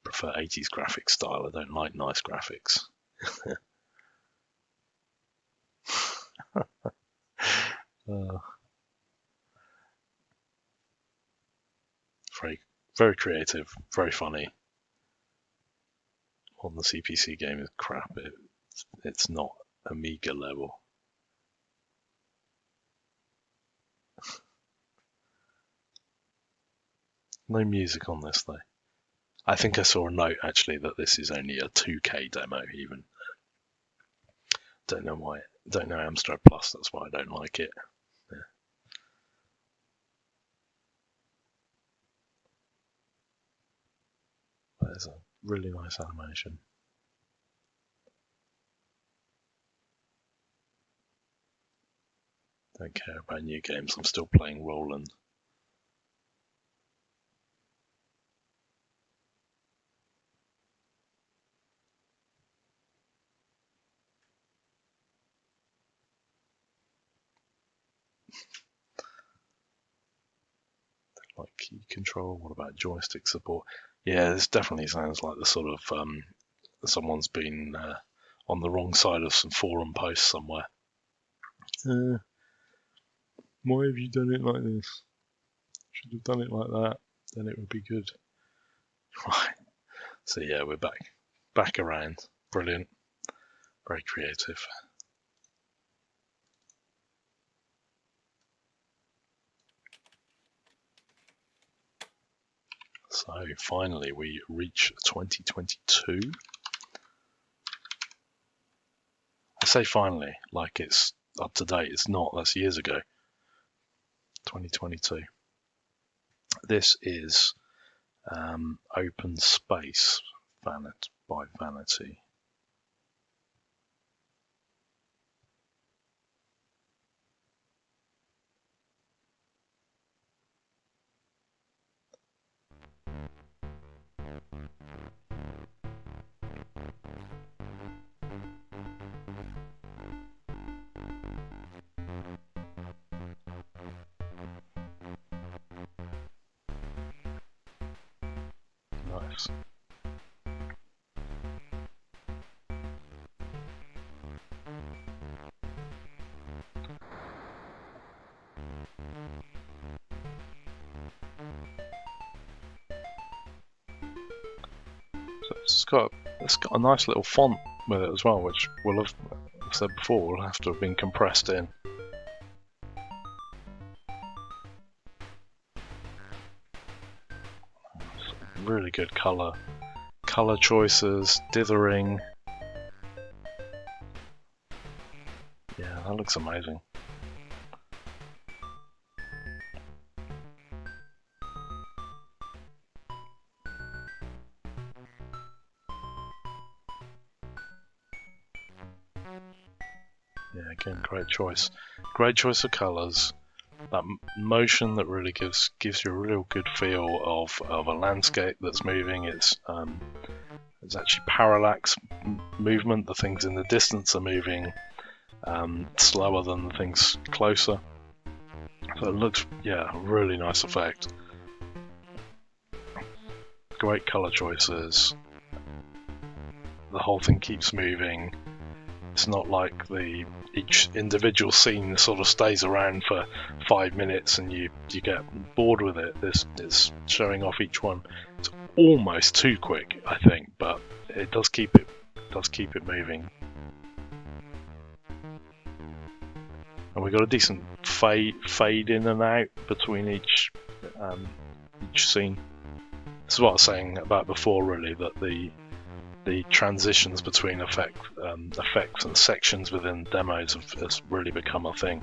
prefer 80s graphics style. I don't like nice graphics. Very creative, very funny. On the CPC game is crap. It's not Amiga level. No music on this though. I think I saw a note actually that this is only a 2K demo even. Don't know why. Don't know Amstrad Plus, that's why I don't like it. Yeah. That is a really nice animation. Don't care about new games, I'm still playing Roland. Like key control, what about joystick support? Yeah, this definitely sounds like the sort of someone's been on the wrong side of some forum posts somewhere. Why have you done it like this? Should have done it like that, then it would be good. Right. So yeah, we're back around. Brilliant. Very creative. So finally we reach 2022. I say finally, like it's up to date. It's not, that's years ago. 2022. This is Open Space by Vanity. nice. So it's got a nice little font with it as well, which will have, as I said before, will have to have been compressed in. Really good colour choices, dithering. Yeah, that looks amazing. Yeah, again, great choice. Great choice of colours. That motion that really gives you a real good feel of a landscape that's moving. It's actually parallax movement. The things in the distance are moving slower than the things closer. So it looks, yeah, a really nice effect. Great colour choices. The whole thing keeps moving. It's not like each individual scene sort of stays around for 5 minutes and you get bored with it. It's showing off each one. It's almost too quick, I think, but it does keep it moving. And we've got a decent fade in and out between each scene. This is what I was saying about before, really, that the transitions between effects and sections within demos has really become a thing.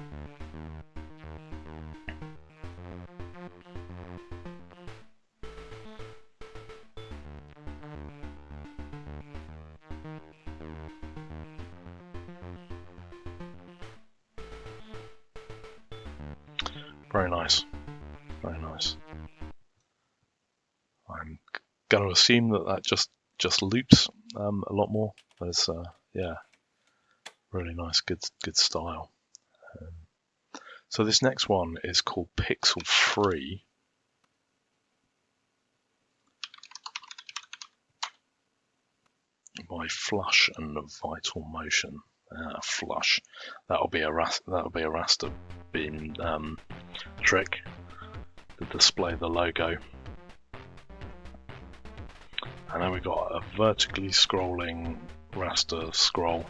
Very nice, very nice. I'm going to assume that just loops a lot more. There's yeah, really nice, good style. So this next one is called Pixel Free. By Flush and Vital Motion. Flush. That'll be a raster beam trick to display the logo. And then we've got a vertically scrolling raster scroll.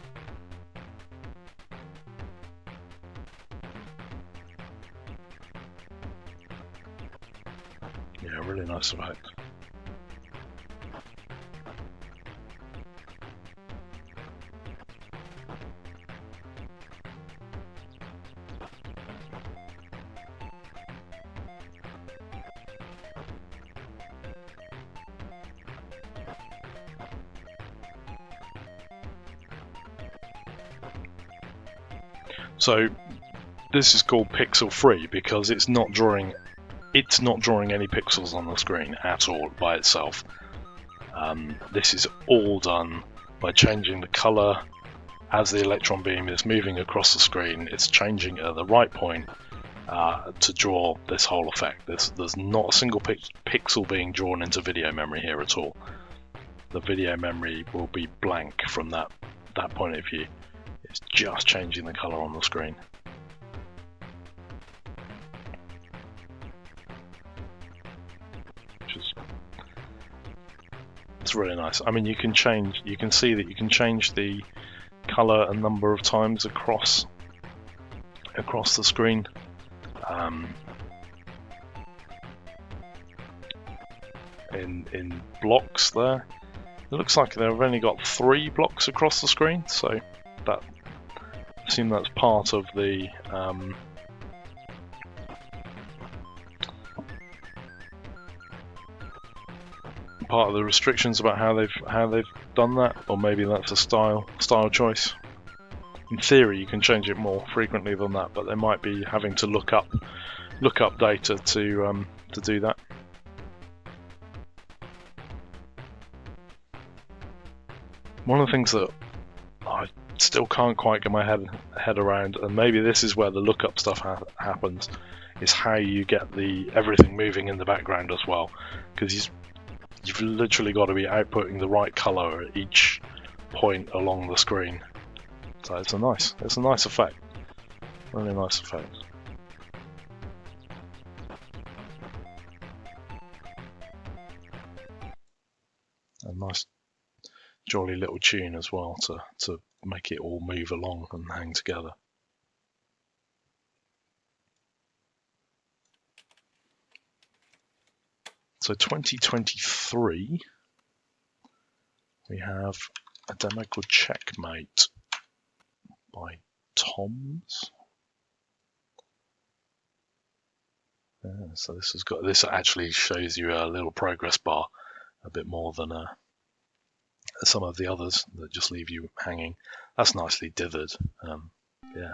Yeah, really nice effect. So this is called pixel free because it's not drawing any pixels on the screen at all by itself. This is all done by changing the color as the electron beam is moving across the screen. It's changing at the right point to draw this whole effect. There's not a single pixel being drawn into video memory here at all. The video memory will be blank from that point of view. It's just changing the color on the screen. It's really nice. I mean, you can see that you can change the color a number of times across the screen. In blocks there. It looks like they've only got 3 blocks across the screen, so I assume that's part of the restrictions about how they've done that, or maybe that's a style choice. In theory, you can change it more frequently than that, but they might be having to look up data to do that. One of the things that I still can't quite get my head around, and maybe this is where the lookup stuff happens, is how you get everything moving in the background as well, because You've literally got to be outputting the right color at each point along the screen. So it's a nice effect. Really nice effect. A nice jolly little tune as well to make it all move along and hang together. So 2023, we have a demo called Checkmate by Toms. So this actually shows you a little progress bar, a bit more than some of the others that just leave you hanging. That's nicely dithered. Yeah.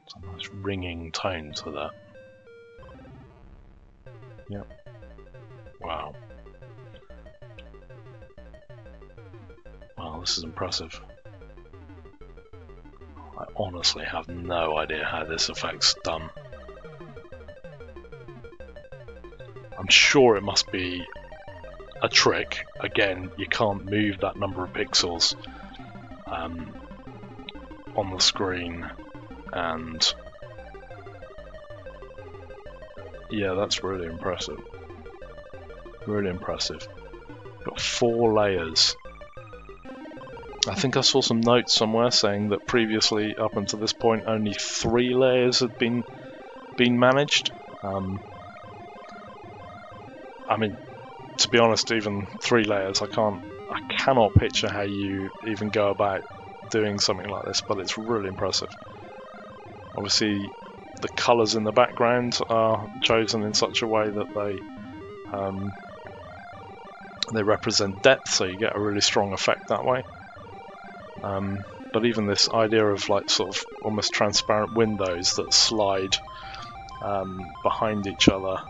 It's a nice ringing tone to that. Yep. Wow. Wow, this is impressive. I honestly have no idea how this effect's done. I'm sure it must be a trick. Again, you can't move that number of pixels on the screen, and yeah, that's really impressive. Really impressive. Got 4 layers. I think I saw some notes somewhere saying that previously, up until this point, only 3 layers had been managed. I mean, to be honest, even 3 layers, I cannot picture how you even go about doing something like this, but it's really impressive. Obviously, the colours in the background are chosen in such a way that they represent depth, so you get a really strong effect that way. But even this idea of like sort of almost transparent windows that slide behind each other,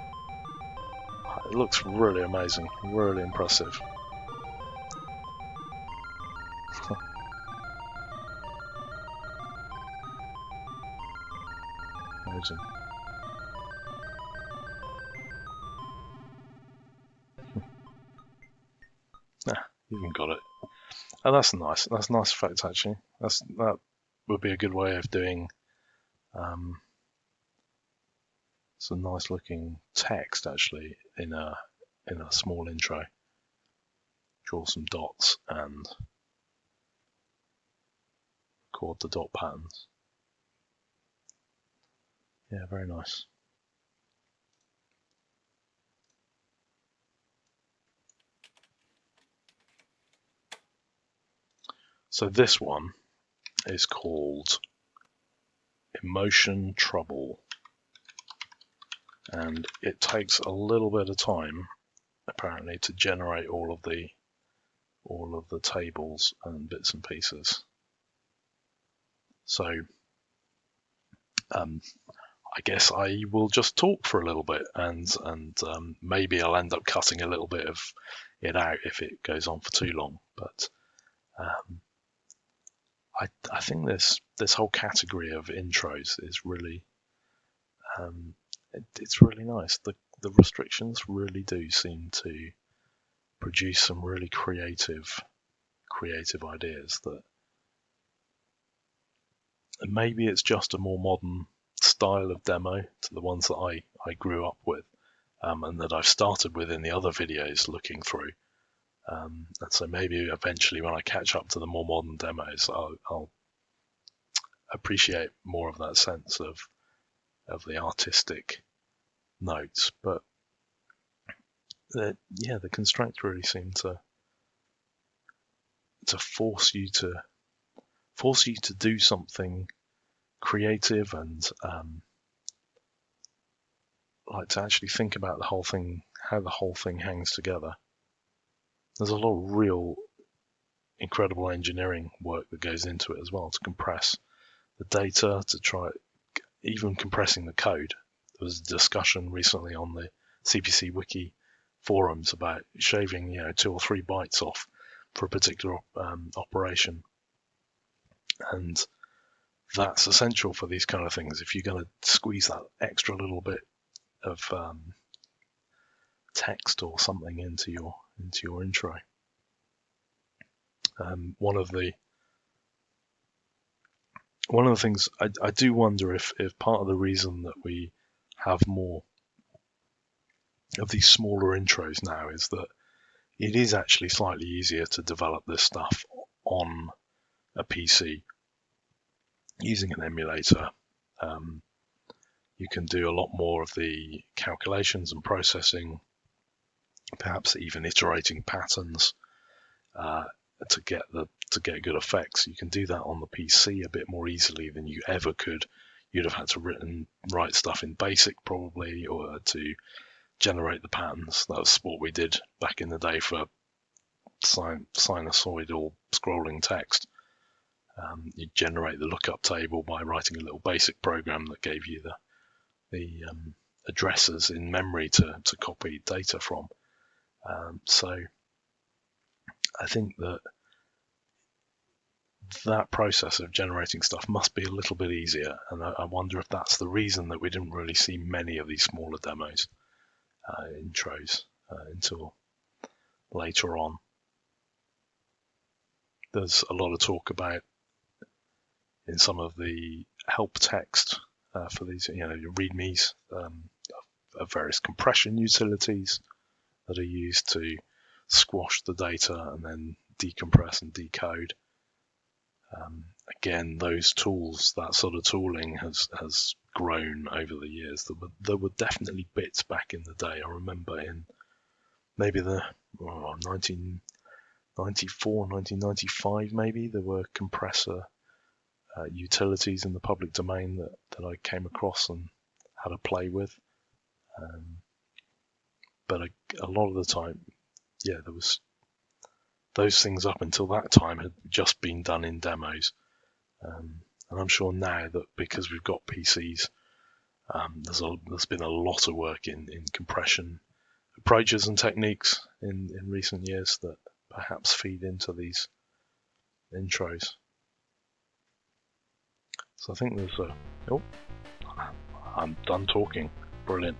it looks really amazing, really impressive. Amazing. Even got it. Oh, that's nice. That's a nice effect, actually. That would be a good way of doing some nice looking text, actually, in a small intro. Draw some dots and record the dot patterns. Yeah, very nice. So this one is called Emotion Trouble, and it takes a little bit of time apparently to generate all of the tables and bits and pieces. So I guess I will just talk for a little bit, and maybe I'll end up cutting a little bit of it out if it goes on for too long. But I think this whole category of intros is really it's really nice. The restrictions really do seem to produce some really creative ideas that maybe it's just a more modern style of demo to the ones that I grew up with, and that I've started with in the other videos looking through. And so maybe eventually when I catch up to the more modern demos, I'll appreciate more of that sense of the artistic notes. But the constraints really seem to force you to do something creative and like to actually think about the whole thing, how the whole thing hangs together. There's a lot of real incredible engineering work that goes into it as well, to compress the data, to try even compressing the code. There was a discussion recently on the CPC wiki forums about shaving 2 or 3 bytes off for a particular operation, and that's essential for these kind of things. If you're going to squeeze that extra little bit of text or something into your intro. One of the things I do wonder if part of the reason that we have more of these smaller intros now is that it is actually slightly easier to develop this stuff on a PC using an emulator. You can do a lot more of the calculations and processing, perhaps even iterating patterns to get good effects. You can do that on the PC a bit more easily than you ever could. You'd have had to write stuff in BASIC probably, or to generate the patterns. That was what we did back in the day for sinusoidal scrolling text. You generate the lookup table by writing a little BASIC program that gave you the addresses in memory to copy data from. So I think that process of generating stuff must be a little bit easier, and I wonder if that's the reason that we didn't really see many of these smaller demos, intros, until later on. There's a lot of talk about in some of the help text for these, your readmes of various compression utilities that are used to squash the data and then decompress and decode. Again, those tools, that sort of tooling has grown over the years. There were definitely bits back in the day. I remember in maybe the 1994, 1995 maybe, there were compressor utilities in the public domain that I came across and had a play with. But a lot of the time, there was those things up until that time had just been done in demos. And I'm sure now that because we've got PCs, there's been a lot of work in compression approaches and techniques in recent years that perhaps feed into these intros. So I think there's I'm done talking. Brilliant.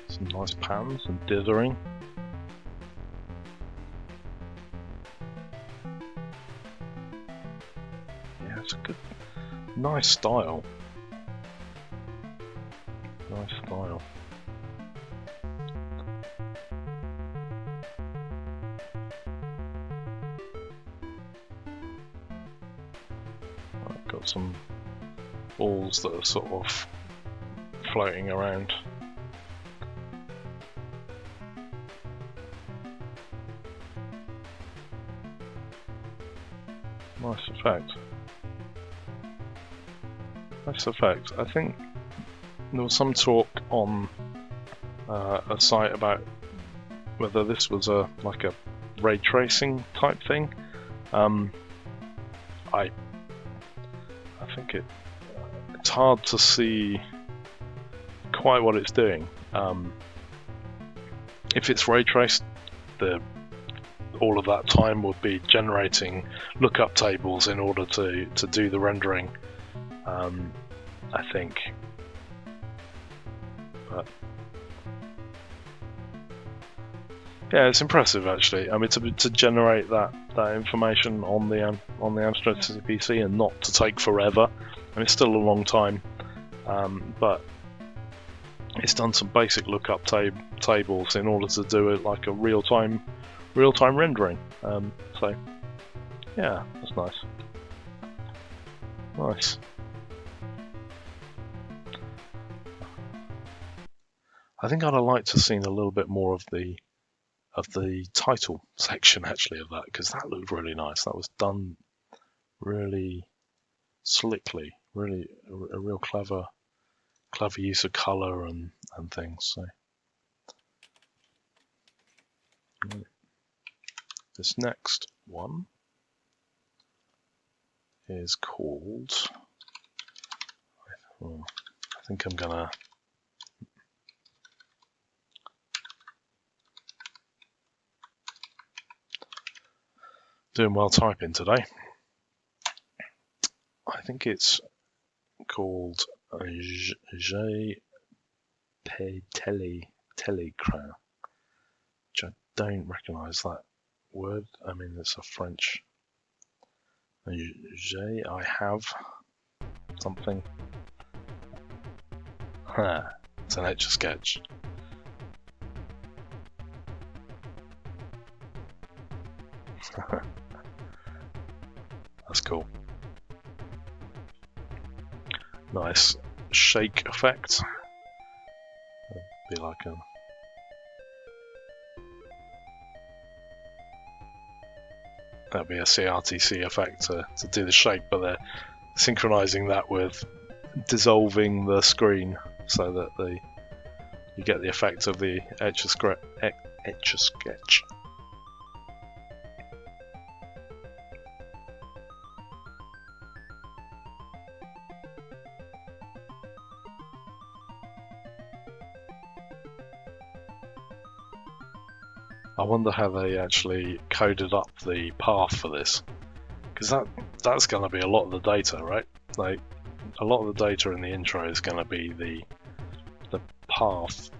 Some nice pans and dithering. Yeah, it's a good, nice style. Nice style. I've got some balls that are sort of floating around. Nice effect. Nice effect. I think there was some talk on a site about whether this was like a ray tracing type thing. I think it's hard to see quite what it's doing. If it's ray traced, all of that time would be generating lookup tables in order to do the rendering, I think. But yeah, it's impressive actually. I mean, to generate that information on the Amstrad CPC and not to take forever. I mean, it's still a long time, but it's done some basic lookup tables in order to do it like a real-time rendering. So yeah, that's nice. Nice. I think I'd have liked to have seen a little bit more of the title section actually of that, because that looked really nice. That was done really slickly, really a real clever use of color and things. So This next one is called, I think I'm gonna doing well typing today. I think it's called pe-telecran, which I don't recognise that word. I mean, it's a French. I have something. It's an Etch-a-Sketch. That's cool. Nice shake effect. Be like a that'd be a CRTC effect to do the shake, but they're synchronizing that with dissolving the screen so that you get the effect of the Etch-a-Sketch. I wonder how they actually coded up the path for this, because that's going to be a lot of the data, right? Like a lot of the data in the intro is going to be the path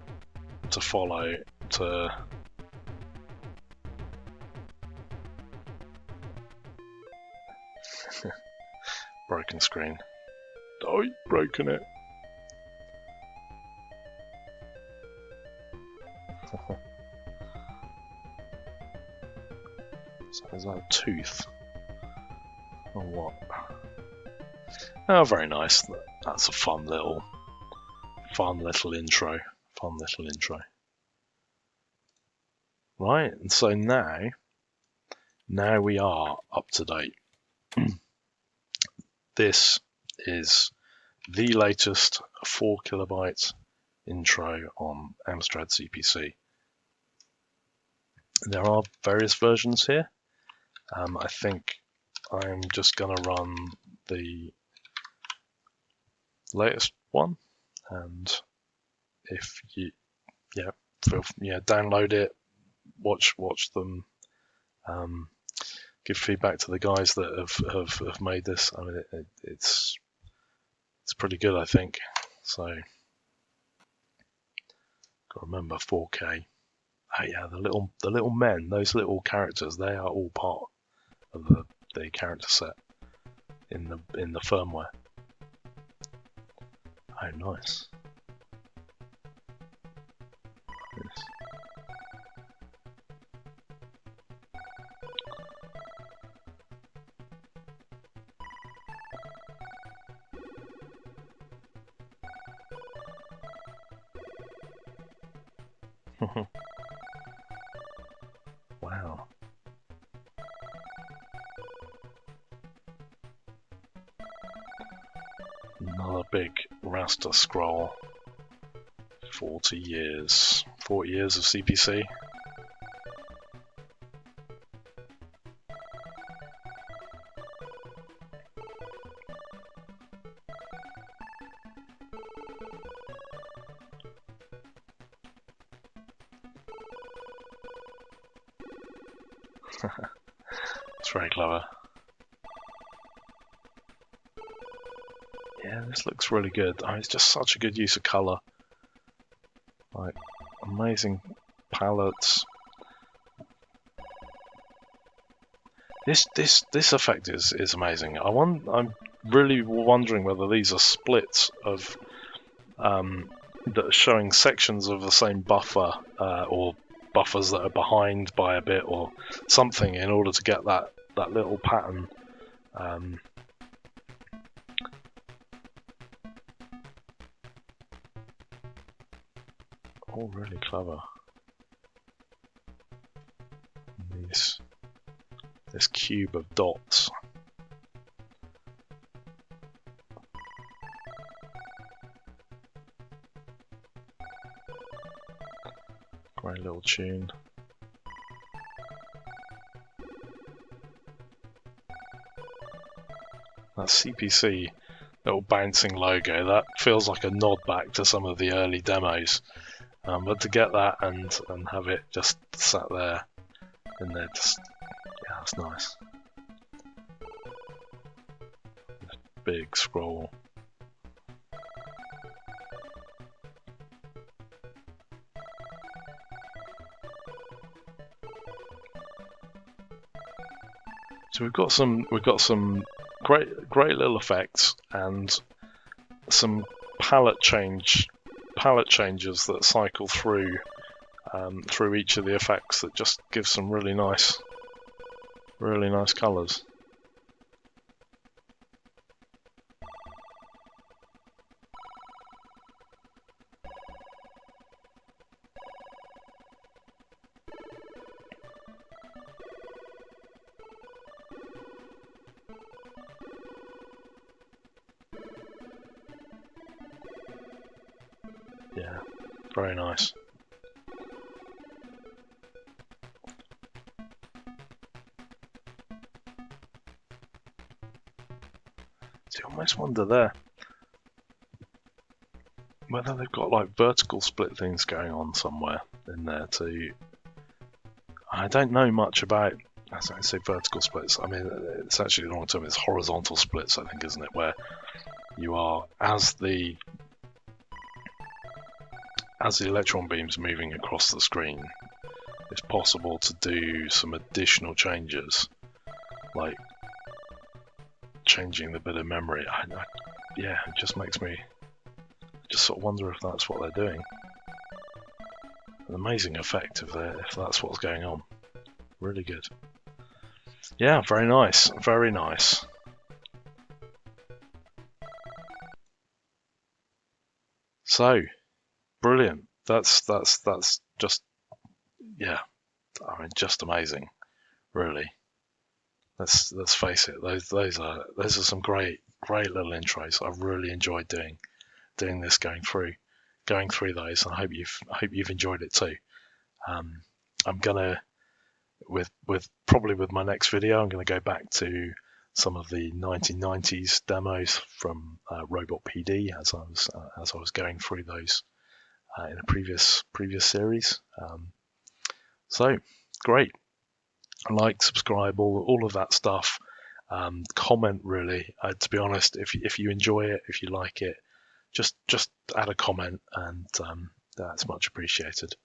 to follow to broken screen. Oh, you've broken it. So is that a tooth? Or what? Oh, very nice. That's a fun little intro. Fun little intro. Right, and so now we are up to date. This is the latest 4 kilobyte intro on Amstrad CPC. There are various versions here. I think I'm just going to run the latest one, and if you download it, watch them, give feedback to the guys that have made this. I mean, it's pretty good, I think. So got to remember 4K. Oh yeah, the little men, those little characters, they are all part of the character set in the firmware. Oh, nice. Yes. Wow. Another big raster scroll. 40 years of CPC. It's very clever. Yeah, this looks really good. Oh, it's just such a good use of color. Like, amazing palettes. This effect is amazing. I'm really wondering whether these are splits of that are showing sections of the same buffer, or buffers that are behind by a bit or something, in order to get that little pattern. All really clever. This cube of dots. Great little tune. That CPC little bouncing logo, that feels like a nod back to some of the early demos. But to get that and have it just sat there in there, just, yeah, that's nice. Big scroll. So we've got some great little effects and some palette changes that cycle through each of the effects that just give some really nice colours. Yeah, very nice. So you almost wonder there whether they've got like vertical split things going on somewhere in there too. I don't know much about, as I say, vertical splits. I mean, it's actually long term. It's horizontal splits, I think, isn't it? Where you are, as the electron beam's moving across the screen, it's possible to do some additional changes, like changing the bit of memory. Yeah, it just makes me just sort of wonder if that's what they're doing. An amazing effect if that's what's going on. Really good. Yeah, very nice. Very nice. So, brilliant. That's just, yeah, I mean, just amazing, really. Let's face it. Those are some great little intros. I've really enjoyed doing this, going through those. And I hope you've enjoyed it too. I'm gonna probably with my next video, I'm gonna go back to some of the 1990s demos from Robot PD as I was going through those in a previous series. So great. Like, subscribe, all of that stuff. Comment, really. To be honest, if you enjoy it, if you like it, just add a comment, and that's much appreciated.